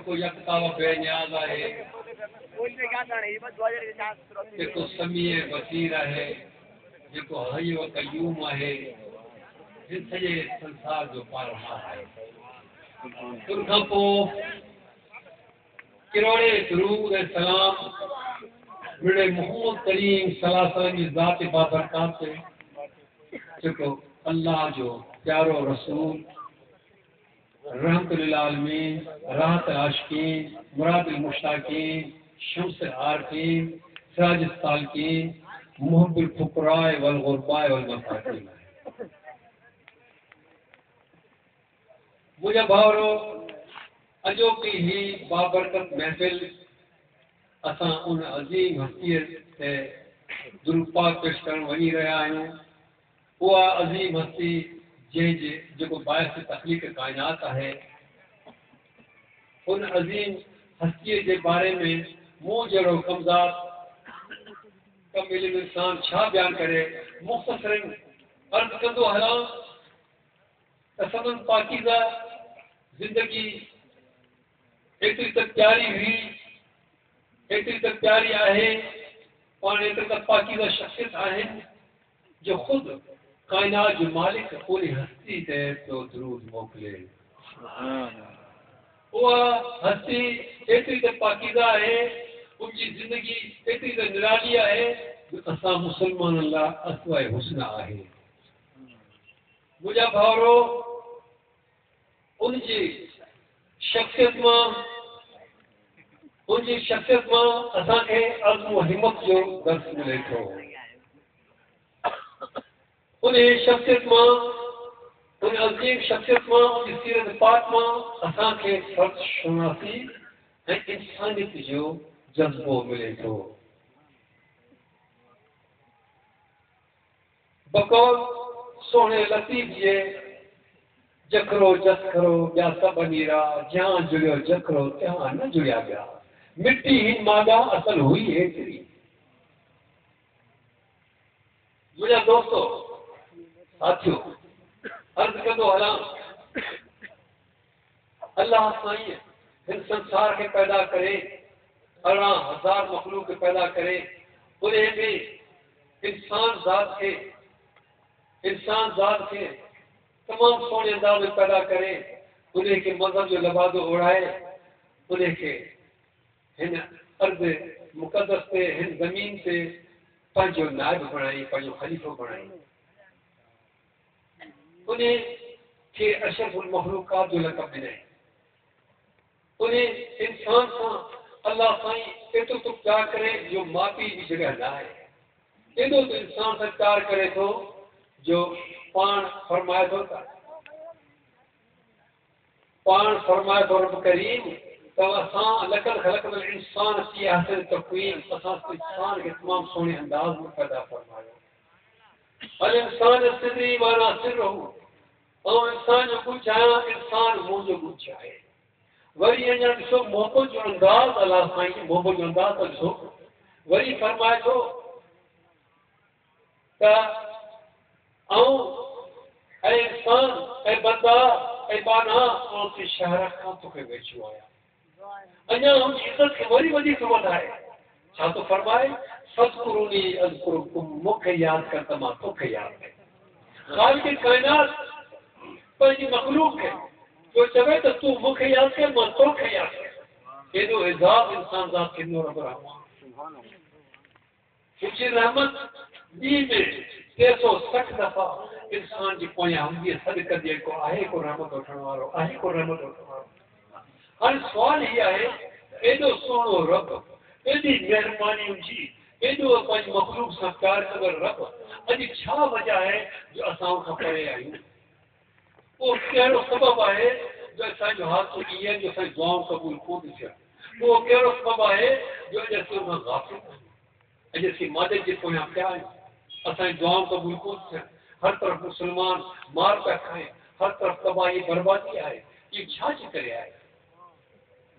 जेको यकता बेनियाज है, जेको समीअ बसीर है, जेको हय व कयूम है, हिन सॼे संसार जो पालनहार है। उन खां पोइ किरोड़े दुरूद ऐं सलाम मिड़े मोहम्मद करीम सल्लल्लाहु अलैहि वसल्लम जी ज़ात बाबरकात ते, जेको अल्लाह जो प्यारो रसूल, रहमतुल लिल आलमीन, राहत आशिकीन, मुराद मुश्ताकीन, शम्स आरफीन, सिराज सालिकीन, मुहब्बुल फुकराए वल गुरबाए वल मसाकीन। मुझे भावरो अजोकी ही बाबरकत महफिल असां उन अज़ीम हस्तीअ ते दुरूद पाक पेश करण वञी रहिया आहियूं। उहा अज़ीम हस्ती जंहिंजे जेको बाइस तख़लीक़ काइनात है, उन अज़ीम हस्तीअ जे बारे में मूं जहिड़ो कमज़ार कमिल इंसान छा बयान करे। मुख़्तसरन अर्ज़ कंदो हलां त संदन पाकीज़ा ज़िंदगी एतिरी त प्यारी हुई, एतिरी त प्यारी आहे, पाण एतिरी त पाकीज़ा शख़्सियत आहिनि जो ख़ुदि कायनात जो मालिक पूरी हस्ती ते तो दुरूद मोकिले। उहा हस्ती एतिरी त पाकीज़ा आहे, उनजी ज़िंदगी एतिरी त निराली आहे, असां मुसलमाननि लाइ असवाए हुस्न आहे। मुंहिंजा भाउरो, उनजी शख़्सियत मां असांखे अज़्म हिम्मत जो दर्स मिले थो। उन शख़्सियत मां, उन अज़ीम शख़्सियत मां, उन सीरत पाक मां असांखे फ़र्ज़ शुनासी ऐं इंसानियत जो जज़्बो मिले थो। बकौल सोहणे लतीफ़ जे जखरो जसखरो ॿिया सभु नीरा, जहां जुड़ियो जखरो तहां न जुड़िया ॿिया, मिट्टी हिन मादा असल हुई एतिरी। मुंहिंजा दोस्तो साथियो, अर्ज़ कंदो हलां, अल्लाह साईं हिन संसार के पैदा करे, 18,000 मखलूक के पैदा करे, उन्हें भी इंसान ज़ात के तमाम सोने अंदाज में पैदा करे, उन्हें के मजहब जो लबादो ओढ़ाए, उन्हें के हिन अर्ज़ मुक़द्दस ते, हिन ज़मीन ते पंहिंजो नाइब बणाई, पंहिंजो ख़लीफ़ो बणाई। उन्हें के अशरफुल मखलूकात जो लक़ब ॾिनई। उन्हें इंसान सां अल्लाह साईं एतिरो तो प्यार करे जो माउ पीउ जी जॻह न आहे। एॾो तो इंसान सां प्यार करे थो जो पाण फरमाए थो रब करीम त असां लक़द ख़लक़नल इंसान फ़ी अहसन तक़वीम, असां इंसान खे तमामु सुहिणे अंदाज़ में पैदा फरमायो। अल इंसान सिदरी वाना सिरहू, ऐं इंसान जो कुझु आहियां, इंसान मुंहिंजो कुझु आहे। वरी अञा ॾिसो मोहब्बत जो अंदाज़, अलाह साईं मोहब्बत जो अंदाज़ ॾिसो, वरी फरमाए थो त ऐं इंसान ऐं बंदा ऐं बाना तोखे शहर खां तोखे वेझो आहियां। अञा हुनजी इज़त खे वरी वधीक वधाए छा थो फरमाए, फ़ज़्कुरूनी अज़्कुरुकुम, मूंखे यादि कर त मां तोखे यादि कयां। ख़ालिक़ काइनात पंहिंजी मख़लूक खे जो चवे त तूं मूंखे यादि कर, मां तोखे यादि कयां। एॾो इज़ाफ़ इंसान ज़ात खे ॾिनो रब रहमान। उनजी रहमत ॾींहं में 360 दफ़ा इंसान जी पोयां हूंदी सॾु कंदी को आहे, को रहमत वठण वारो आहे, को रहमत वठण वारो। हाणे सुवाल ही आहे, एॾो सुहिणो रब, एॾी महिरबानी हुनजी, एॾो पंहिंजी मख़लूक सां प्यार कंदड़ रब, अॼु छा वजह आहे जो असां खां परे आहियूं? उहो कहिड़ो सबबु आहे जो असांजो हादसो इहे जो असांजी दुआऊं क़बूल कोन थियनि? उहो कहिड़ो सबबु आहे जो अॼु असीं उन गाफ़िल आहियूं? अॼु असीं मदद जे पोयां पिया आहियूं, असांजी दुआऊं क़बूल कोन थियनि, हर तरफ़ मुस्लमान मार पिया खाइनि, हर तरफ़ तबाही बर्बादी आहे। इहो छा जे करे आहे?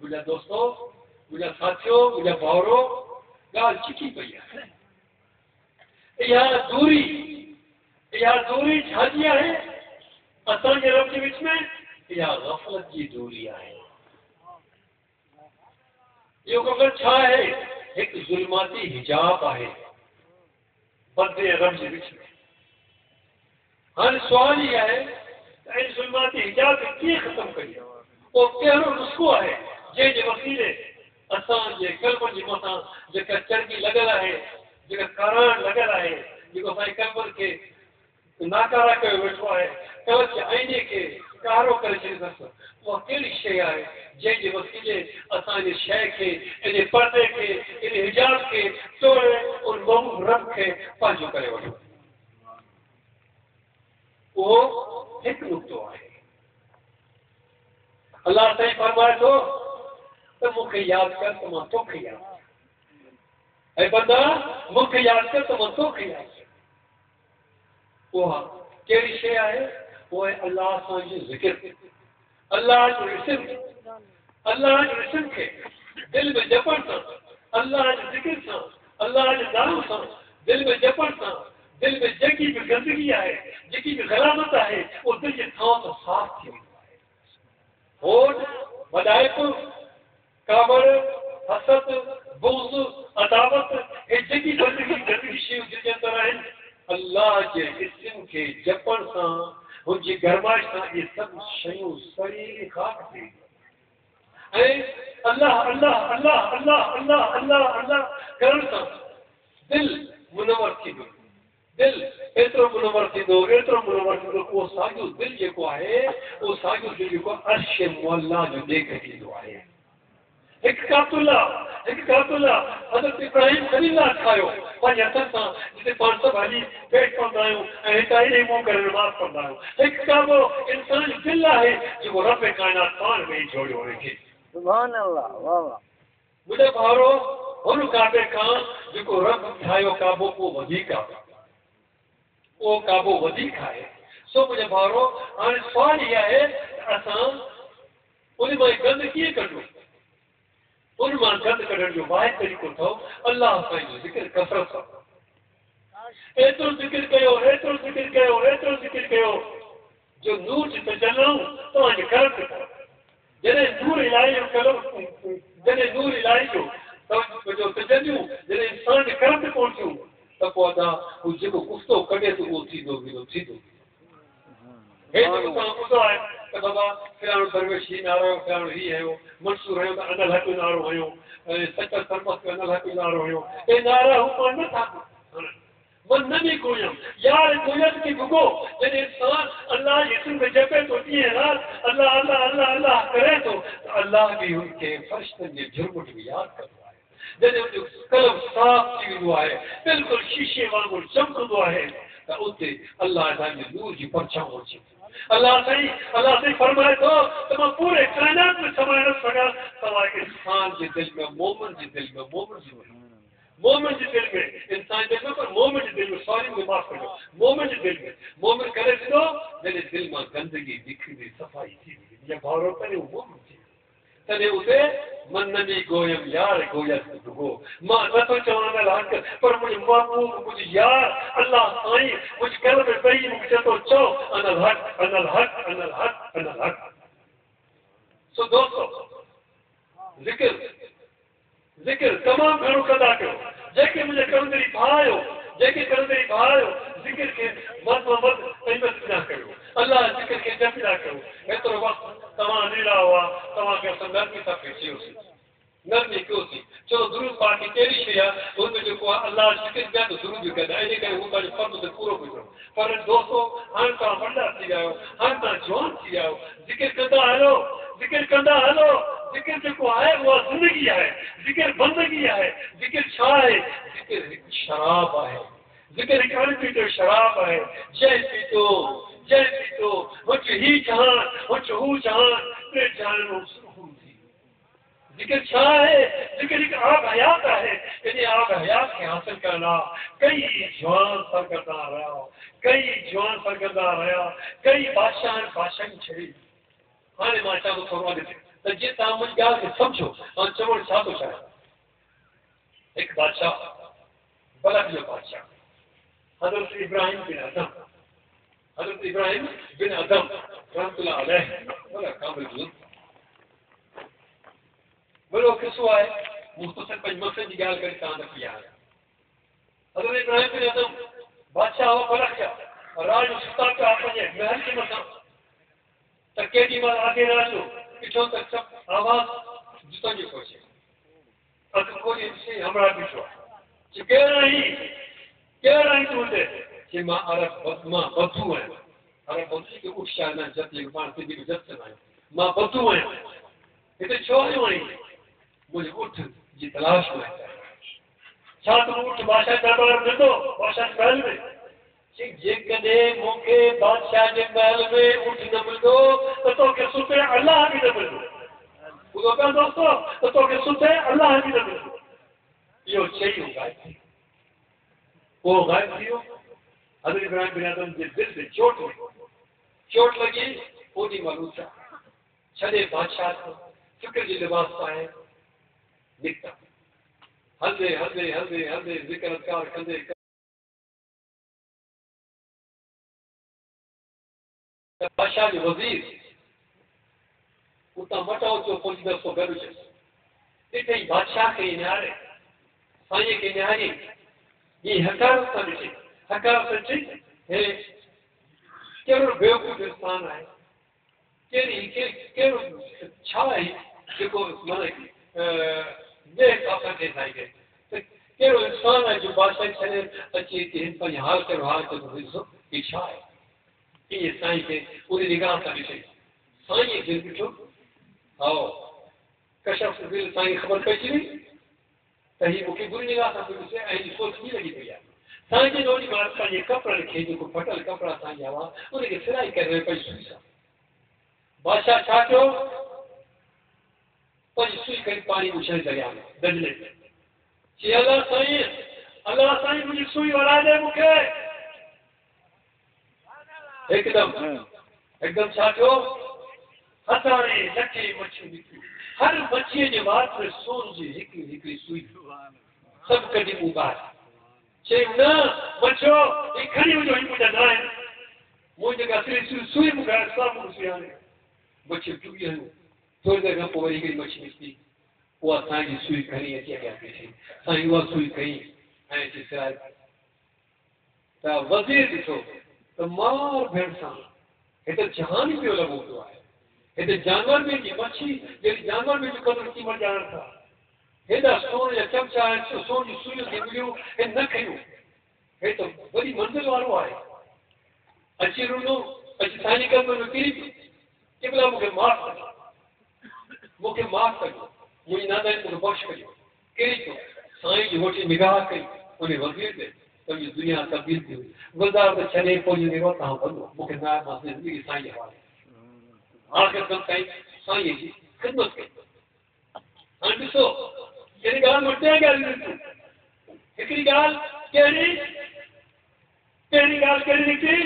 मुंहिंजा दोस्तो, मुंहिंजा साथियो, मुंहिंजा भाउरो, ॻाल्हि चिकी पई आहे। इहा दूरी छाजी आहे असांजे रब जे विच में? इहा ग़फ़लत जी दूरी आहे। इहो कमर छा आहे? हिकु ज़ुल्माती हिजाब आहे बंदे ऐं रब जे विच में। हाणे सुवाल ई आहे त इन ज़ुल्माती हिजाब खे कीअं ख़तमु कयूं? उहो कहिड़ो नुस्ख़ो आहे जंहिंजे वसीले असांजे कल्बनि जे मथां जेका चर्बी लॻल आहे, जेका कराइण लॻल आहे, जेको असांजे कल्बनि खे नाकारा कयो वेठो आहे, कल्ब जे आईने खे कारो करे छॾींदसि, उहा कहिड़ी शइ आहे जंहिंजे वसीले असांजे शइ खे, इन पर्दे खे, इन हिजाब खे तोड़े उन महबूब रब खे पंहिंजो करे वठो? उहो हिकु नुक़्तो आहे। अलाह साईं फरमाए थो त मूंखे यादि कर त मां तोखे यादि कर। ऐं बंदा मूंखे यादि कर त मां तोखे यादि कर। उहा कहिड़ी शइ आहे? उहो आहे अलाह सां जो ज़िक्र, अलाह जो इस्म, अलाह जो इस्म खे दिलि में जपण सां, अलाह जे ज़िक्र सां, अलाह जे नाम सां दिलि में जपण सां, दिलि में जेकी बि गंदगी आहे, जेकी बि ग़लामत आहे, उहो दिलि जे थां सां साफ़ थी वेंदो आहे। होठ, मदाइक़, काबड़, हसद, बुग़्ज़, अदावत, हे जेकी गंदगी शयूं दिलि जे अंदरि आहिनि, अल्लाह जे इस्म खे जपण सां, हुनजी गरमाइश सां इहे सभु शयूं सड़ी खाक थी वेंदियूं। ऐं अल्लाह अल्लाह अल्लाह अल्लाह अल्लाह अल्लाह अल्लाह करण सां दिलि मुनवर थींदो, दिलि एतिरो मुनवर थींदो, एतिरो मुनवर थींदो, उहो साॻियो दिलि जेको आहे, उहो साॻियो दिलि जेको अर्श मुअल्ला जो ॾेख थींदो आहे। हिकु कातुल्ला हज़रत इब्राहिम ख़लील ठाहियो पंहिंजे हथनि सां, जिते पाण सभु हली पेट पवंदा आहियूं ऐं हितां हेॾे मुंहुं करे नमाज़ पढ़ंदा आहियूं। हिकु काबो इंसान जो दिलि आहे जेको रब काइनात पाण में ई जोड़ियो रखे। सुभान अल्लाह, वाह वाह। मुंहिंजा भाउरो, हुन काबे खां जेको रब ठाहियो काबो, उहो वधीक आहे, उहो काबो वधीक आहे। सो मुंहिंजा भाउरो, हाणे सुवाल इहा आहे त असां उन मां गंद कीअं कढूं? उन मां गंद कढण जो वाहिद तरीक़ो अथव अल्लाह साईं जो ज़िक्र कसरत सां। एतिरो ज़िक्र कयो, एतिरो ज़िक्र कयो, एतिरो ज़िक्र कयो जो नूर जी तजल्लूं तव्हांजे घर ते पवनि। जॾहिं नूर इलाही जो कलम, जॾहिं नूर इलाही जो तजल्लूं जॾहिं इंसान जे घर ते पहुचियूं त पोइ अदा हू जेको गुफ़्तो कढे थो उहो थींदो। हे जेको तव्हां ॿुधो आहे त बाबा फिलाणो दरवेश ही नारो, फिलाणो ही आयो, मंसूर आयो त अनल हक़ नारो हुयो, ऐं सचर सरमत अनल हक़ नारो हुयो। हे नारा हू पाण न था मन न बि गोयम यार गोयत की भुगो। जॾहिं इंसान अल्लाह जे इस्म में जपे थो, ॾींहं राति अल्लाह अल्लाह अल्लाह अल्लाह करे थो, त अल्लाह बि हुनखे फ़रिश्तनि जे झुरमुट में यादि कंदो आहे। जॾहिं हुनजो कलम साफ़ थी वेंदो आहे, बिल्कुलु शीशे वांगुरु चमकंदो आहे, त उते अल्लाह ताला जे नूर जी परछाऊं अचे थी। अल्लाह साईं फरमाए थो त मां पूरे काइनात में समाए न सघां सवाइ इंसान जे दिलि में, मोमिन जे दिलि में, मोमिन जे दिलि में, इंसान जे दिलि में, पर मोमिन जे दिलि में, सॉरी मूंखे माफ़ कजो, मोमिन जे दिलि में, मोमिन करे ॾिनो जॾहिं दिलि मां गंदगी निकिरी सफ़ाई थी वेंदी, या भाउरो करे उहो मोमिन थी तॾहिं उते मन में गोयम यार गोयत भुगो। मां नथो चवां अनल हक़, पर मुंहिंजो महबूब, मुंहिंजो यार अल्लाह साईं मुंहिंजे घर में वेही मूंखे चए थो चओ अनल हक़ अनल हक़ अनल हक़ अनल हक़। सो दोस्तो ज़िक्र तमामु घणो कंदा कयो। जेके मुंहिंजे करंदड़ी भाउ आहियो, ज़िक्र खे वधि में वधि अहमियत ॾिना कयो, अल्लाह ज़िक्र खे जपंदा कयो। एतिरो वक़्तु तव्हां नीड़ा हुआ, तव्हांखे असां नरमी सां पेशियोसीं, नरमी कयोसीं। चलो दुरूद पाक कहिड़ी शइ आहे, हुन जेको आहे अल्लाह ज़िक्र कया त दुरूद बि कंदा, इन करे हू तव्हांजो फर्ज़ त पूरो कयो। पर दोस्तो हाणे तव्हां वॾा थी विया आहियो, हाणे तव्हां जवान थी विया आहियो, ज़िक्र कंदा हलो, ज़िक्र जेको आहे उहा ज़िंदगी आहे, ज़िक्र बंदगी आहे। ज़िक्र छा आहे? ज़िक्र हिकु शराब आहे, ज़िक्र हिकु अणपीतो शराब आहे। जंहिं पीतो हुच ही जहान, हुच हू जहान, टे जहान थी। ज़िक्र छा आहे? ज़िक्र हिकु आब हयात आहे। इन आब हयात खे हासिल करण लाइ कई जवान सरगर्दा रहिया, कई बादशाहनि छॾी। हाणे मां चवां थोरो अॻिते त जीअं तव्हां मुंहिंजी ॻाल्हि खे सम्झो ऐं चवण छा थो चाहियां। हिकु बादशाह, बलद जो बादशाह, हज़रत इब्राहिम बिन अदम रहमतुल्लाह अलैह, वॾा कामिल बुज़ुर्ग। वॾो किस्सो आहे मुख्तसर पंज मकसद की गाल कर तांद किया है हज़रत इब्राहिम बिन अदम बादशाह व फलक राज सुता का अपने महल के मसा तके दी मां आगे राजो पिछो तक सब आवाज जुता जो पहुंचे अक कोई से हमरा पिछो के रही तूते कि मां अरब मां बधु है अरब बधु के उठा ना जत ले पाण से भी जत ना मां बधु है इते छो आयो है मुझे उठ जी तलाश में छा तो उठ भाषा दरबार में तो भाषा महल में जे कदे मोके बादशाह जे महल में उठ न मिलदो तो के सुते अल्लाह भी न मिलदो बुधो का दोस्तों तो के सुते अल्लाह भी न मिलदो यो चाहिए गायब वो गायब थियो हज़रत इब्राहिम बिन अदम जे दिल से चोट लगी ओदी मलूचा छदे बादशाह को फिक्र जी लिबास पाए निकता हल्दे जिक्र अज़कार कंदे बादशाह जो वजीर उता मटाओ जो पहुंची दसो गरु इते बादशाह के न्यारे साईं के न्यारे ये हकारत का दिखे हकारत से है केवल बेवकूफ इंसान है केवल छा है जेको माने ने काफा के थाई के केवल इंसान है जो बादशाह छने अची के पंज हाल के तो इच्छा है ये साईं के पूरी निगाह का विषय साईं दिल बिठो आओ कशफ दिल साईं खबर पची तही मुखे बुरी निगाह का विषय ऐ सोच नहीं लगी भैया साईं जी नोड़ी मार पर ये कपड़ा लिखे जो फटल कपड़ा साईं आवा उनके सिलाई कर रहे पैसे सुई सा बादशाह छाटो पैसे सुई कर पानी उछल दरिया में दजले जी अल्लाह साईं मुझे सुई वड़ा दे मुखे एकदम छाटो हजारे लखे मच्छी निकली हर मच्छी के वार पर सोन जी हिकड़ी सुई सब कदी उबार चे न मच्छो ये खड़ी हो जो ही मुझे ना है मुझे का सुई मुगा सब सुई आने मच्छी टूटी है थोड़ी देर को वही की मच्छी निकली वो साईं सुई खड़ी है क्या पीछे साईं वो सुई कहीं ऐसी सिराज ता वजीर दिखो तो मार भेड़ सा इधर जहान भी अलग होता है इधर जानवर में की मच्छी जैसे जानवर में जो कदर की मर जाना था इधर सोन या चमचा है तो सोन जो सुई के मिलियो ये न खयो ये तो बड़ी मंजिल वालों है अच्छी रूनो अच्छी सानी कर में किरी के बोला मुझे माफ करो मुझे ना दे मुझे बख्श करो किरी तो साईं जो होती निगाह करी उन्हें वजीर दे तो ये दुनिया तब्दील थी गुजार तो चले पोजी ने रोता हूं बंदो मुझे ना मसले जिंदगी साईं हवाले आखिर तक साईं जी खिदमत करी हां ॾिसो कहिड़ी ॻाल्हि वठे ॻाल्हि हिकिड़ी ॻाल्हि कहिड़ी ॻाल्हि निकिती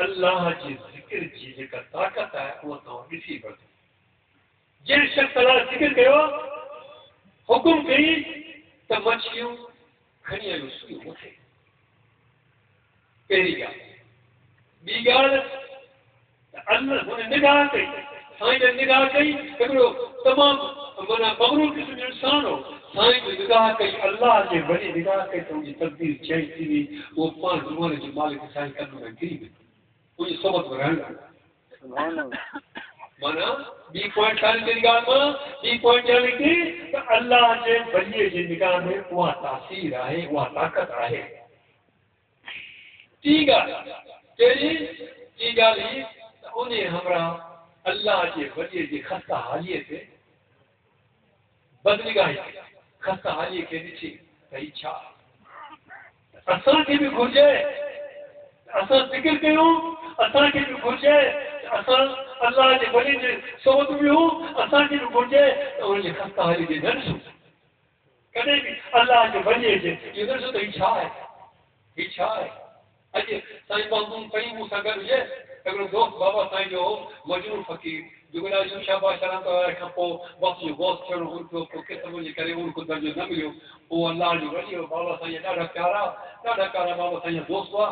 अल्लाह जी ज़िक्र जी जेका ताक़त आहे उहा तव्हां ॾिसी वठो जंहिं शख़्स अलाह ज़िक्र कयो हुकुम कई त मच्छियूं खणी आयूं सुई मुखे पहिरीं ॻाल्हि ॿी ॻाल्हि अल्लाह हुन निगाह कई साईं ने निगाह कई हिकिड़ो तमामु माना मगरूर क़िस्म जो इंसान हो साईं जी निगाह कई अल्लाह जे वॾी निगाह कई त उनजी तक़दीर चेंज थी वई उहो पाण ज़माने जो मालिक साईं कदम में किरी वियो उनजी सोबत में रहण माना ॿी पॉइंट साईं कहिड़ी ॻाल्हि मां ॿी पॉइंट यानी की त अल्लाह जे वॾीअ जी निगाह में उहा तासीर आहे उहा ताक़त आहे टी ॻाल्हि उन्हें हमरा अल्लाह के वजह जी खस्ता हालिए से बदनिगाही खस्ता हालिए के ॾिठी त इच्छा असांखे बि घुर्जे असां ज़िक्र कयूं असांखे बि घुर्जे असां अल्लाह जे वजह जे सोबत वियूं असांखे बि घुर्जे त उनजी खस्ता हाली जे न ॾिसूं कॾहिं बि अल्लाह जे वजह जे इहो ॾिसो त इच्छा आहे अॼु साईं बाबू कई मूंसां गॾु हुजे हिकिड़ो दोस्त बाबा साईं जो मजनू फ़कीर जेको ॾाढो शाबाश शराब खां पोइ वक़्त जो गोश्त थियणो हुओ क़िस्म जे करे उनको दर्जो न मिलियो उहो अल्लाह जो वॾी बाबा साईं ॾाढा प्यारा बाबा साईं दोस्त हुआ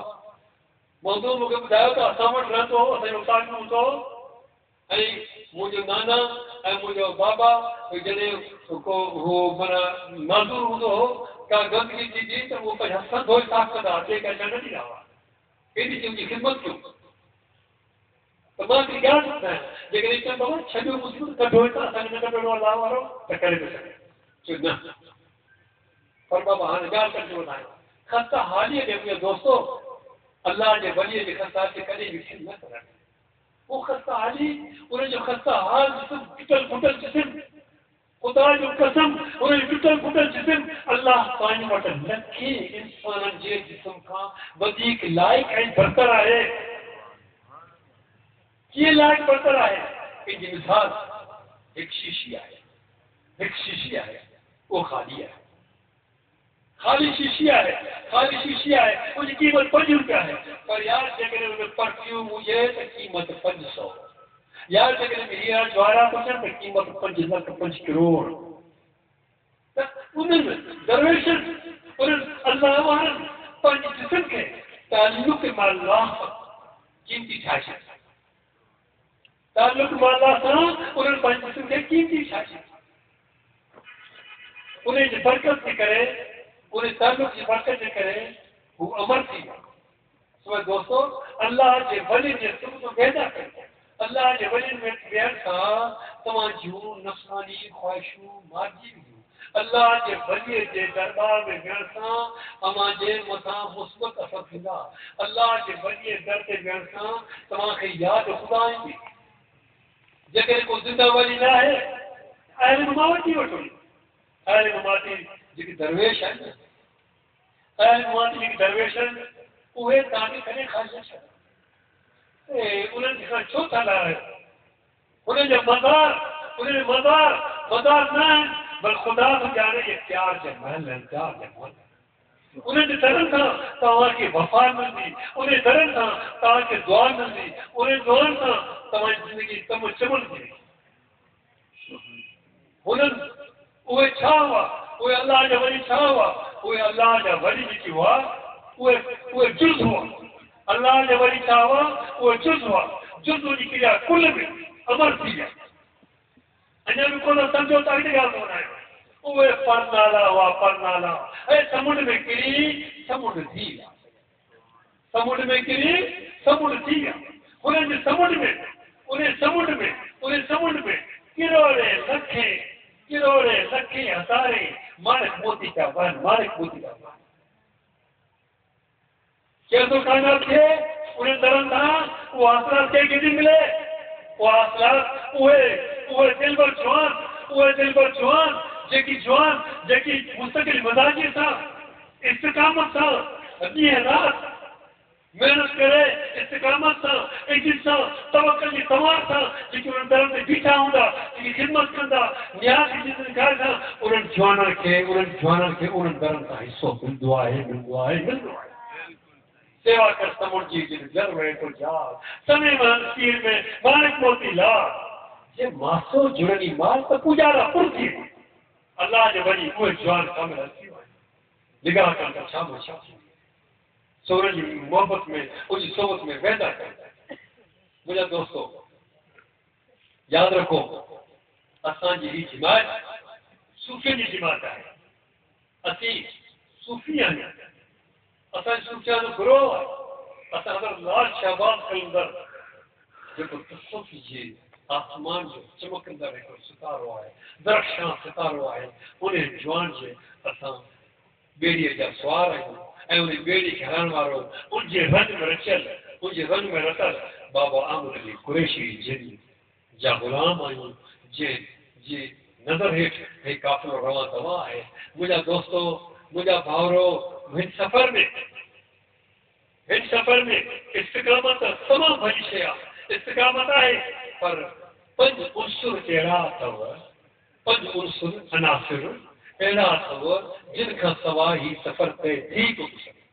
मौजूद मूंखे ॿुधायो त असां वटि रहंदो हो असांजो तालिम हूंदो हो ऐं मुंहिंजो नाना ऐं मुंहिंजो बाबा जॾहिं को हो माना माज़ूर हूंदो हो का गंदगी थींदी त उहो पंहिंजा हथ धोई साफ़ कंदा ॿिए कंहिं न ॾींदा हुआ केॾी तुंहिंजी ख़िदमत कयूं त मां हिकिड़ी ॻाल्हि ॿुधायां जेकॾहिं चवनि बाबा छॾियो मुसीबत कढो हितां असांखे न कढणो आहे लाह वारो त करे थो सघे चयो न पर बाबा हाणे ॻाल्हि कढी ॿुधायो ख़स्ता हालीअ जे मुंहिंजो दोस्तो अल्लाह जे वलीअ जे ख़स्ता खे कॾहिं बि खेल न करणु वो ख़स्ता हाली उनजो ख़स्ता हाल जिस्म टुटल फुटल जिस्म खुदा जो कसम उनजो टुटल फुटल जिस्म अल्लाह पंहिंजे वटि लखे इंसाननि जे जिस्म खां वधीक लाइक़ ऐं बरतर आहे कीअं लाइक़ बरतर आहे पंहिंजी मिसाल हिकु शीशी आहे उहो ख़ाली आहे खाली शीशी आहे उनजी क़ीमत ₹5 है पर यार जेकॾहिं उन परफ्यूम हुजे त क़ीमत 500 यार जेकॾहिं हीरा ज्वारा हुजनि त क़ीमत 5 लख 5 करोड़ त उन्हनि दरवेशनि उन्हनि अल्लाह वारनि पंहिंजे जिस्म खे ताल्लुक़ मां अल्लाह क़ीमती ठाहे छॾियो ताल्लुक़ मां अल्लाह सां उन्हनि पंहिंजे जिस्म खे क़ीमती ठाहे छॾियो उनजी बरकत जे करे उन ताल्लुक़ जी बरकत जे करे हू अमर थी वियो सो दोस्तो अल्लाह जे वली जे सुबुह पैदा कयो अल्लाह जे वली में वेहण सां तव्हां जूं नफ़सानी ख़्वाहिशूं मारिजी वेंदियूं अल्लाह जे वली जे दरबार में वेहण सां तव्हां जे मथां मुस्बत असर थींदा अल्लाह जे वली दर ते वेहण सां तव्हांखे यादि ख़ुदा ईंदी जेकॾहिं को ज़िंदा वली न आहे अहल नुमा वठी वठो अहल नुमा जेके दरवेश आहिनि जेके दरवेश आहिनि उहे तव्हांखे कॾहिं खाई न छॾनि उन्हनि खां छो था लाहियो उनजो मज़ार न आहिनि बल ख़ुदा थो ॼाणे इहे प्यार जे महल आहिनि उन्हनि जे दरनि सां तव्हांखे वफ़ा मिलंदी उन दरनि सां तव्हांखे दुआ मिलंदी उन दुआनि सां तव्हांजी ज़िंदगी तम चमन थी हुननि उहे छा हुआ उहे अल्लाह जा वली छा हुआ उहे अल्लाह जा वली जेकी हुआ उहे जुज़ हुआ अल्लाह जा वली छा हुआ उहे जुज़ हुआ जुज़ जी क्रिया कुल में अमर थी विया अञा बि कोन सम्झो त अॻिते ॻाल्हि कोन आहे उहे परनाला ऐं समुंड में किरी समुंड थी विया हुननि जे समुंड में किरोड़े लखे हज़ारे मालिक मोती था वहनि केरु कामयाब थिए उन दरनि सां उहो आसरात कंहिंखे थी मिले उहो आसरात उहे दिलबर जवान जेकी मुस्तक़िल मज़ाजी सां इस्तिक़ामत सां ॾींहं राति महिनत करे इस्तिक़ामत सां इज़त सां तवक्कुल जी तमाम सां जेके उन दर ते बीठा हूंदा जेकी ख़िदमत कंदा न्याज़ जी ज़िंदगी सां उन्हनि जवाननि खे उन्हनि दरनि सां हिसो मिलंदो आहे सेवा कर समुंड जी जल रहे तो जा समय तीर में मालिक मोती ला जे मासो जुड़नी माल त पुजारा पुर थी अल्लाह जे वली उहे जवान कामिल थी वञे निगाह कनि त छा थी सोर जी मोहबत में उनजी सोबत में वहदा कनि मुंहिंजा दोस्तो यादि रखो असांजी ही जमात सूफ़ियुनि जी जमात आहे असीं सूफ़ी आहियूं असांजे सूफ़िया जो गुरोह आहे असां हज़रत लाल शहबाज कलंदर जेको तसव्वुफ़ जे आसमान जो चमकंदड़ हिकिड़ो सितारो आहे दरख़्शां सितारो आहे उन जवान जे असां ॿेड़ीअ जा सुवार आहियूं ऐं उन ॿेड़ी खे हणण वारो उनजे रंग में रतल बाबा आमद अली कुरैशी जिन जा ग़ुलाम आहियूं जे नज़र हेठि हे काफ़िलो रवां दवा आहे मुंहिंजा दोस्तो मुंहिंजा भाउरो हिन सफ़र में इस्तिक़ामत तमामु वॾी शइ आहे इस्तिक़ामत आहे पर 5 उनसुर अहिड़ा अथव 5 उनसुर अनासिर अहिड़ा अथव जिन खां सवाइ ही सफ़र ते थी कोन सघे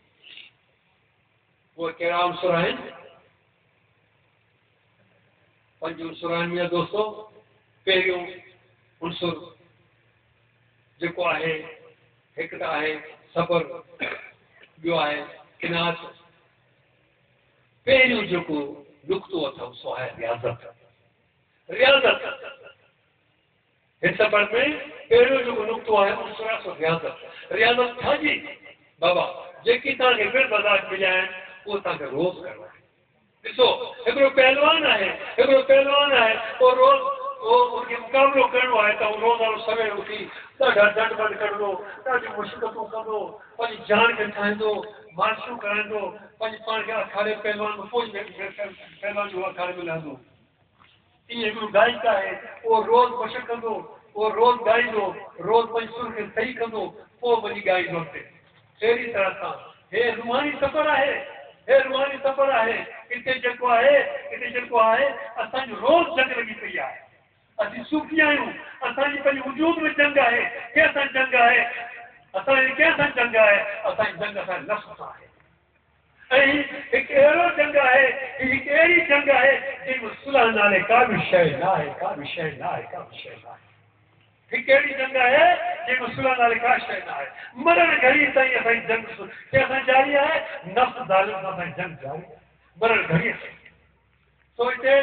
उहे कहिड़ा उनसुर आहिनि 5 उनसुर आहिनि मुंहिंजा दोस्तो पहिरियों उनसुर जेको आहे हिकु त आहे सबर ॿियो आहे किनात पहिरियों जेको नुक़्तो अथव सो आहे रियाज़त हिन सफ़र में पहिरियों जेको नुक़्तो आहे उहो रियाज़त छा जी बाबा जेकी तव्हांखे ॿिनि बर्दाश्त मिलिया आहिनि उहो तव्हांखे रोज़ करिणो आहे। ॾिसो हिकिड़ो पहलवान आहे उहो रोज़ उनखे मुक़ाबिलो करिणो आहे त उहो रोज़ानो सवेल उथी ॾाढा दंड बंद कंदो, ॾाढियूं मुश्किलूं कंदो, पंहिंजी जान खे ठाहींदो, मार्शूं कराईंदो, पंहिंजे पाण खे अखाड़े पहलवान फौज में पहलवान जो अखाड़े में लहंदो। ईअं हिकिड़ो गायक आहे उहो रोज़ मशक़ कंदो, उहो रोज़ ॻाईंदो, रोज़ पंहिंजे सुर खे सही कंदो, पोइ वञी ॻाईंदो अॻिते। अहिड़ी तरह सां हे रूहानी सफ़र आहे। हिते जेको आहे असांजो रोज़ जंग लॻी पई आहे। असीं सूफ़ी आहियूं, असांजी पंहिंजे वजूद में जंग आहे। कंहिंसां जंग आहे? असांजी कंहिंसां जंग आहे? असांजी जंग असांजे नफ़्स सां आहे। ऐं हिकु अहिड़ो जंग आहे, हिकु अहिड़ी जंग आहे जंहिंमें सुलह नाले का बि शइ न आहे। हिकु अहिड़ी जंग आहे जंहिंमें सुलह नाले का शइ न आहे। मरण घड़ी ताईं असांजी जंग कंहिंसां जारी आहे? नफ़्स ज़ालिम सां असांजी जंग जारी आहे, मरण घड़ीअ ताईं। सो हिते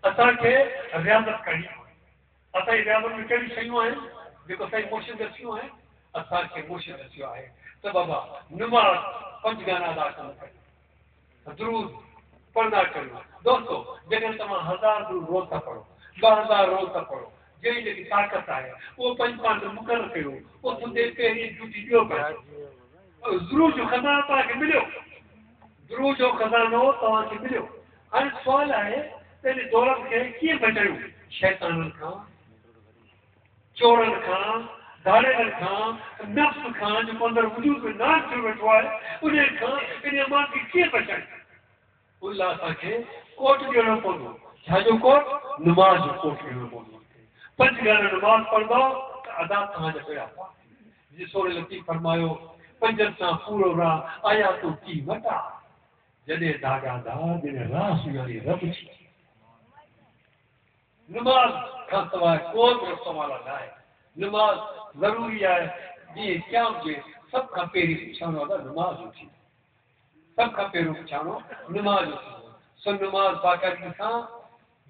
असांखे रियाज़त करणी आहे। असांजी रियाज़त में कहिड़ियूं शयूं आहिनि जेको असांजी मुर्शिद दसियूं आहिनि? असांखे मुर्शिद दसियो आहे त बाबा नमाज़ 5 गाना अदा करणु, दुरूद पढ़ंदा करियो। दोस्तो जॾहिं तव्हां 1000 दुरूद रोज़ था पढ़ो, 2000 रोज़ था पढ़ो, जहिड़ी जेकी ताक़त आहे उहो पंहिंजे पाण खे मुक़ररु कयो, उते पहिरीं ड्यूटी ॾियो पियो। दुरूद जो खज़ानो तव्हांखे मिलियो। हाणे सुवालु आहे त इन दौलत खे कीअं बचायूं? शैताननि खां, चोरनि खां, धाड़ेलनि खां, नफ़्स खां जेको अंदरि वजूद में नाश थियो वेठो आहे, उन खां इन मां खे कीअं बचायूं? उन लाइ असांखे कोट ॾियणो पवंदो। छाजो कोट? नमाज़ जो कोट ॾियणो पवंदो। 5 गाना नमाज़ पढ़ंदो त अदा तव्हांजा बेड़ा पार। जीअं सोरे लतीफ़ फरमायो, 5 सां पूरो राह आया तूं की वटा, जॾहिं दागा जॾहिं राह सुञाणी रब छी। नमाज़ खां सवाइ को बि सवाल न आहे। नमाज़ ज़रूरी आहे। जीअं क़याम जे सभ खां पहिरीं पुछाणो आहे नमाज़ जो थी। सभ खां पहिरियों पुछाणो नमाज़ जो थी। सो नमाज़ बाक़ाइदगी सां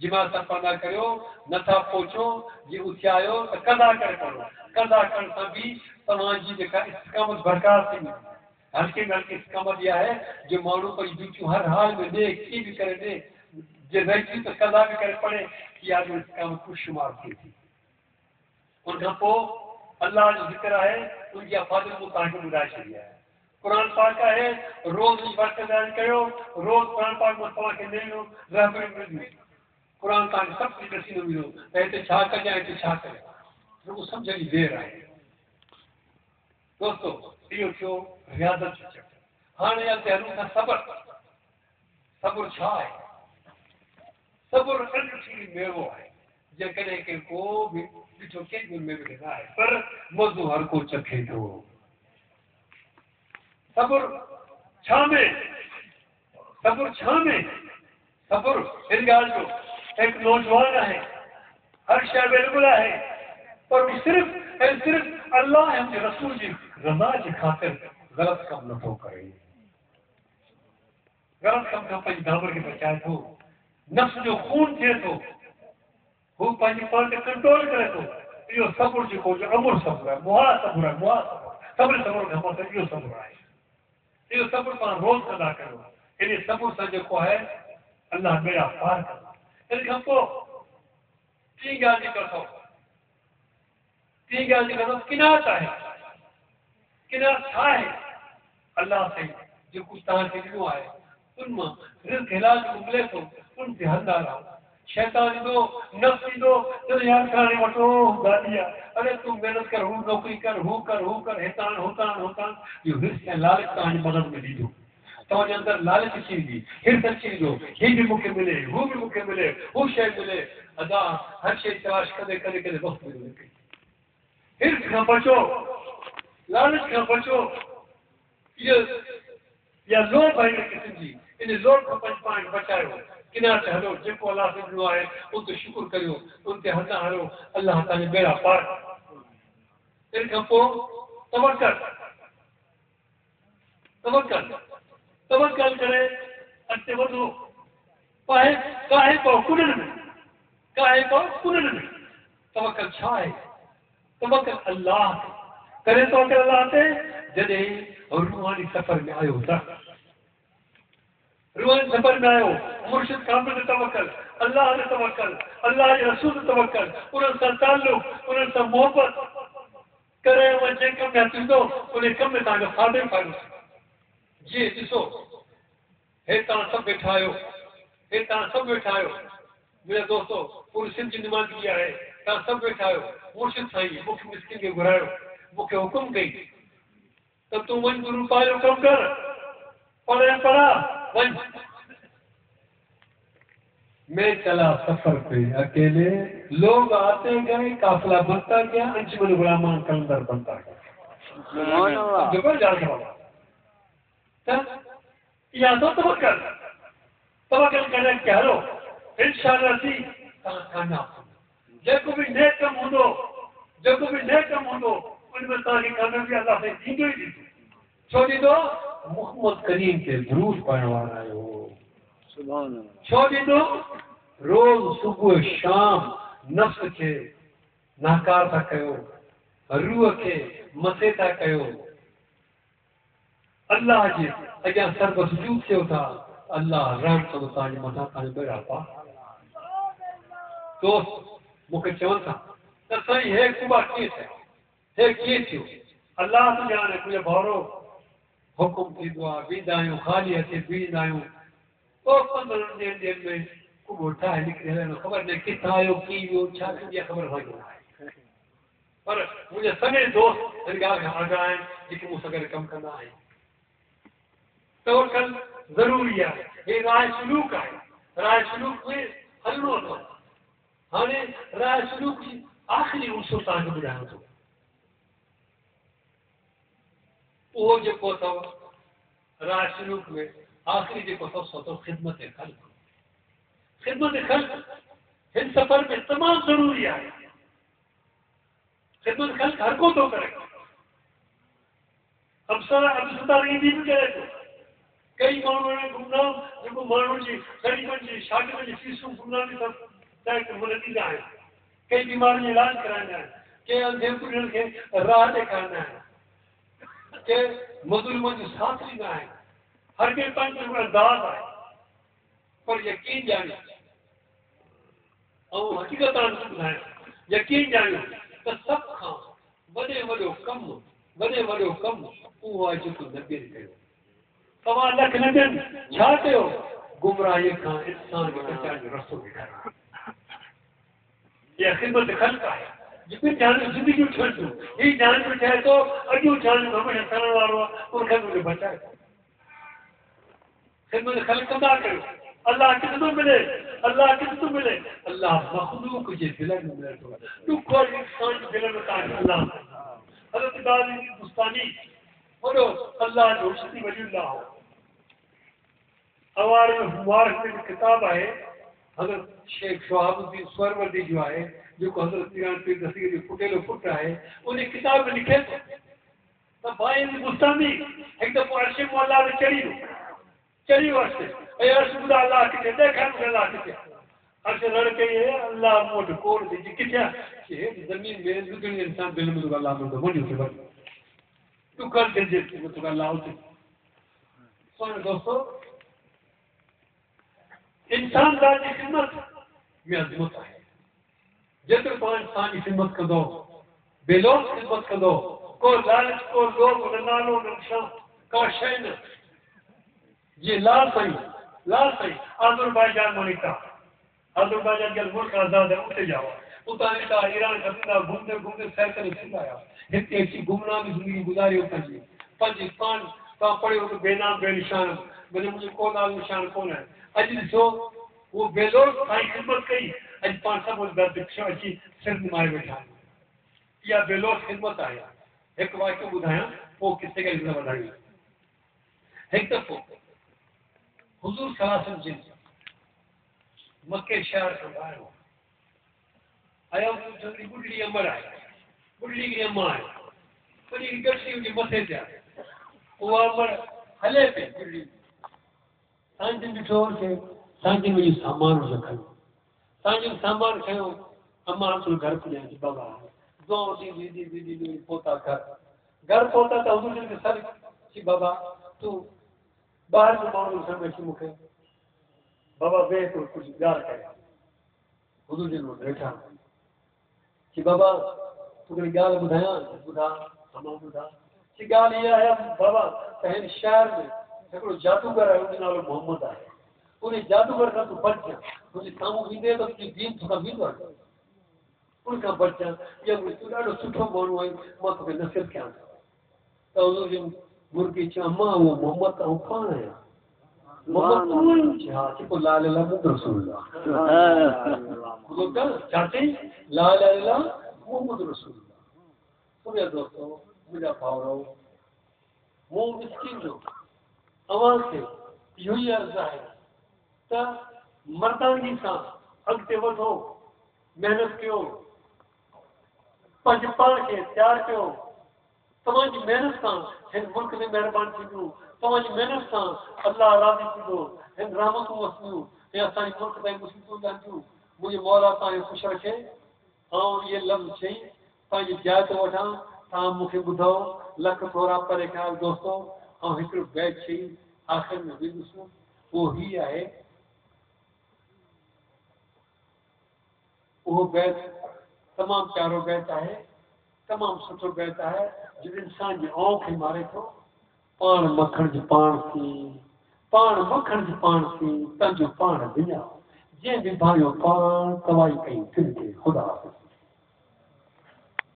जिमा सां पढ़ंदा करियो, नथा पहुचो जी उथिया आहियो त कदा करे पढ़ो। कदा करण सां बि तव्हांजी जेका इस्तिक़ामत बरक़रार थींदी। हल्के में हल्की इस्तिक़ामत इहा आहे जो माण्हू पंहिंजी ड्यूटियूं हर हाल में ॾे, कीअं बि करे ॾे, जे रही त कदा बि करे पढ़े, इहा जो इस्तिक़ामत खुशशुमार थिए थी। उनखां पोइ अल्लाह जो ज़िक्र आहे, उनजी अफ़ाज़त मूं तव्हांखे ॿुधाए छॾी आहे। क़ुर पाक आहे, रोज़ जी बरक़रार कयो, रोज़ क़ुर पाक में तव्हांखे नयूं रहबरियूं मिलंदियूं। क़ुर तव्हांखे सभु कुझु ॾसींदो मिलो त हिते छा कजां, हिते छा कजां, रुॻो सम्झण जी देरि आहे। दोस्तो इहो थियो रियाज़त जो चक्कर। हाणे अॻिते हलूं था सब्र छा आहे? सब्र अनठी मेवो आहे। जेकॾहिं के को बि ॾिठो कंहिं में बि न आहे, पर मज़ो हर को चखे थो। सब्र छा में? सब्र हिन ॻाल्हि जो हिकु नौजवान आहे, हर शइ अवेलेबल आहे, पर वो सिर्फ़ अल्लाह ऐं रसूल जी रज़ा जी ख़ातिर ग़लति कमु नथो करे। ग़लति कमु खां पंहिंजी दामर खे बचाए थो, नफ़्स जो खून थिए थो, हू पंहिंजे पाण खे कंट्रोल करे थो। इहो सब्र जेको अमुर सब्र आहे, मुहा सब्र आहे, सब्र खां पोइ इहो सब्र आहे। इहो सब्र पाण रोज़ कंदा करियो। इन सब्र सां जेको आहे अल्लाह बेड़ा पार कंदा। इन खां पोइ टी ॻाल्हि जी कंदो किनात आहे। किनात छा आहे? अल्लाह साईं जेको तव्हांखे ॾिनो आहे उन मां रिज़्क़ हलाल मिले थो, उन ते हलंदा रहो। शैतान ईंदो, नफ़्स ईंदो, चवंदो यार खाणे वठो गाॾी आहे, अरे तूं महिनत कर, हू नौकिरी कर, हू कर, हितां इहो रिज़्क़ ऐं लालच तव्हांजी मदद में ॾींदो। तव्हांजे अंदरि लालच अची वेंदी, हिर्स अची वेंदो, हीउ बि मूंखे मिले, हू बि मूंखे मिले, हू शइ मिले। अदा हर शइ तलाश कॾहिं वक़्तु मिले। हिर्स खां बचो, लालच खां बचो। इहा लोभ आहे हिन क़िस्म जी। इन लोभ खां पंहिंजे पाण खे बचायो। किनार ते हलो, जेको अलाह खे ॾिनो आहे उन ते शुक्र करियो, उन ते हलंदा हलो, अलाह तव्हांजा बेड़ा पार। इन खां पोइ तवक्कल करे अॻिते वधो। काहे पओ कुननि में तवक्कल छा है तवक्कल अल्लाह करे तवक्कल अल्लाह ते जॾहिं रूहानी सफ़र में आयो था रूहानी सफ़र में आयो मुर्शिद कामिल ते तवक्कल अल्लाह ते तवक्कल अल्लाह जे रसूल ते तवक्कल उन्हनि सां ताल्लुक़ उन्हनि सां मोहबत करे वञे कम में थींदो उन कम में तव्हांजो फ़ाइदो फ़ाइदो जी ॾिसो हे तव्हां सभु वेठा आहियो मुंहिंजा दोस्तो पूरी सिंध जी नुमाइंदगी आहे तव्हां सभु वेठा आहियो मुर्शिद साईं मूंखे मिस्किन खे घुरायो मूंखे हुकुम कई तो तू वही गुरु पायो कम कर पढ़ा वही मैं चला सफर पे अकेले लोग आते गए काफिला बनता गया अंजुमन गुलामान कलंदर बनता गया या तो तवक्कल करने क्या लो इंशाअल्लाह सी कामयाब जेको भी नेक कम हूंदो उनमें तव्हांखे कामयाबी अल्लाह से ॾींदो ई ॾींदो छो ॾींदो मोहम्मद करीम ते दुरूद पढ़ण वारा आहियो छो ॾींदो रोज़ सुबुह शाम नफ़्स खे नाकार था कयो रूह खे मथे था कयो अल्लाह जे अॻियां सर्व सुजूद थियो था अल्लाह रहम कंदो तव्हांजे मथां तव्हांजो बेड़ा पार दोस्त मूंखे चवनि था त साईं हे कुबा कीअं थियो अल्लाह तो ॼाणे मुंहिंजो भाउरो हुकुम थींदो आहे वेंदा आहियूं ख़ाली हथे बीहंदा आहियूं पोइ 15 ॾींहंनि में कुबो ठाहे निकिरी हलंदो ख़बर न किथां आयो कीअं वियो छा थींदी आहे ख़बर पवंदी आहे पर मुंहिंजा सभई दोस्त हिन ॻाल्हि खां आगाह आहिनि जेके मूं सां गॾु कमु कंदा आहिनि तवक्कल ज़रूरी आहे हे राह सलूक आहे राह सलूक में हलणो अथव हाणे राह सलूक जी आख़िरी उसूल तव्हांखे ॿुधायां थो उहो जेको अथव राह सलूक में आख़िरी जेको अथव सो अथव ख़िदमत ख़ल्क़ हिन सफ़र में तमामु ज़रूरी आहे ख़िदमत ख़ल्क़ हर को थो करे अब्दुल ईंदी बि करे थो कई माण्हू गुमनाम जेको माण्हुनि जी ग़रीबनि जी शागिर्दनि जी फीसूं गुमनाम जी ॾींदा आहिनि कई बीमारियुनि जो इलाज कराईंदा आहिनि के अंधे बुढ़नि खे राह ॾेखारींदा आहिनि के मज़लूमनि जो साथ ॾींदा आहिनि हर कंहिं पंहिंजो अंदाज़ आहे पर यकीन ॼाणियो ऐं हक़ीक़त ॿुधायां यकीन ॼाणियो त सभ खां वॾो कमु उहो आहे जेको नबीअ कयो तव्हां लख नबियनि छा कयो गुमराहीअ खां इंसान खे बचाइण जो रस्तो ॾेखारियो इहा ख़िदमत ख़ल्क़ आहे जिते जान ज़िंदगियूं ठहनि थियूं हीउ जान बि ठहे थो अॼु जान हमेशह करण वारो आहे उनखे बि बचाए थो ख़िदमत ख़ल्क़ कंदा कयो अल्लाह किथे मिले अल्लाह मख़लूक जे दिलनि में मिले थो ॾुख और इंसान जे दिलनि में तव्हांखे अल्लाह हज़रत दादी बुस्तानी वॾो अल्लाह जो सिंधी वलीउल्लाह हो अवारे मुबारक में किताब आहे हज़रत शेख शहाबुद्दीन स्वरवर्दी जो आहे जेको हज़रत पीरान पीर दस्तगीर जो पुटेलो पुट आहे उन किताब में लिखे थो त भाई बुस्तानी हिकु दफ़ो अर्श मौला ते चढ़ी वियुसि ऐं अर्श ॿुधा अल्लाह किथे ॾेखार अल्लाह किथे अर्श रड़ कई अल्लाह मूं वटि कोन थी किथे आहे ज़मीन में लुगड़ी इंसान दिलि में अल्लाह में वञो थो दुखन थिए तो अल्लाह उते सोने दोस्तों इंसान जी ख़िदमत में अज़मत आहे जेतिरो तव्हां इंसान जी ख़िदमत कंदो बेलोस ख़िदमत कंदो को लालच को लोभ न नालो न शान का शइ न जीअं लाल साईं आज़रबाईजान मां निकिता आज़रबाईजान जो मुल्क आज़ाद है उते जाओ उतां निकिता ईरान खां घुमंदे सैर करे थींदा आया हिते अची गुमनामी ज़िंदगी गुज़ारियो पंहिंजी पान तव्हां पढ़ियो त बेनाम बेनिशान भले मुंहिंजो को नालो निशान कोन आहे अॼु ॾिसो उहो बेलोस साईं ख़िदमत कई अॼु पाण सभु दर्द अची सिंध मारे वेठा आहियूं इहा बेलोस ख़िदमत आहे हिकु वाक़ियो ॿुधायां पोइ किथे करे वधायूं हिकु दफ़ो हुज़ूर सलाह जिन मके शहर खां ॿाहिरि आया ॿुढड़ी अमर आहे ॿुढड़ी हिकिड़ी अम्मा आहे वॾी गठरी हुनजे मथे ते आहे उहा अमर हले पई ॿुढड़ी साईं ॾिठो खे साईं वञी सामान रखियो साईं सामान खयो अम्मा तो घर पुॼा बाबा दो दी पोता घर पोता तो हुजूर के सर कि बाबा तू बाहर जो माण्हू समझ मूंखे बाबा वे तो कुछ ॻाल्हि करे हुजूर जे वटि वेठा कि बाबा तू हिकिड़ी ॻाल्हि ॿुधायां ॿुधा अम्मा ॿुधा कि ॻाल्हि इहा आहे बाबा त हिन शहर में हिकिड़ो जादूगर आहे हुनजो नालो मोहम्मद आहे उन जादूगर खां तूं बचिजां तुंहिंजे साम्हूं ईंदे त तुंहिंजी दीन तोखां बींदो आहे उनखां बचिजां इहा तूं ॾाढो सुठो माण्हू आहीं मां तोखे नसीहत कयां त हुजूर जी मुर्गी चयो अम्मा उहो मोहम्मद त पाण आहियां मोहम्मद हा जेको ला इलाहा मुहम्मद रसूलुल्लाह चाची ला इलाहा मुहम्मद रसूलुल्लाह मुंहिंजा दोस्तो मुंहिंजा भाउरो मूं मिस्किन जो अवां खे इहो ई अर्ज़ु आहे त मर्दानगी सां अॻिते वधो महिनत कयो पंहिंजे पाण खे तयारु कयो तव्हांजी महिनत सां हिन मुल्क में महिरबानी थींदियूं तव्हांजी महिनत सां अल्लाह राज़ी थींदो हिन रहमतूं वसंदियूं ऐं असांजे मुल्क ताईं मुसीबतूं लहंदियूं मुंहिंजे मौला तव्हांखे ख़ुशि रखे ऐं इहे लफ़्ज़ चई पंहिंजी जाइ ते वठां तव्हां मूंखे ॿुधो लख थोरा परे ख़्याल दोस्तो ऐं हिकिड़ो बैत चई आख़िर में ॾिसो उहो ही आहे उहो बैत तमामु प्यारो बैत आहे तमामु सुठो बैत आहे जो इंसान जी आऊं खे मारे थो पाण मखण जी पाण थी पाण मखण जी पाण थी तंहिंजो पाण विञाओ जंहिं बि भाइयो पाण तवाई कई फिर ख़ुदा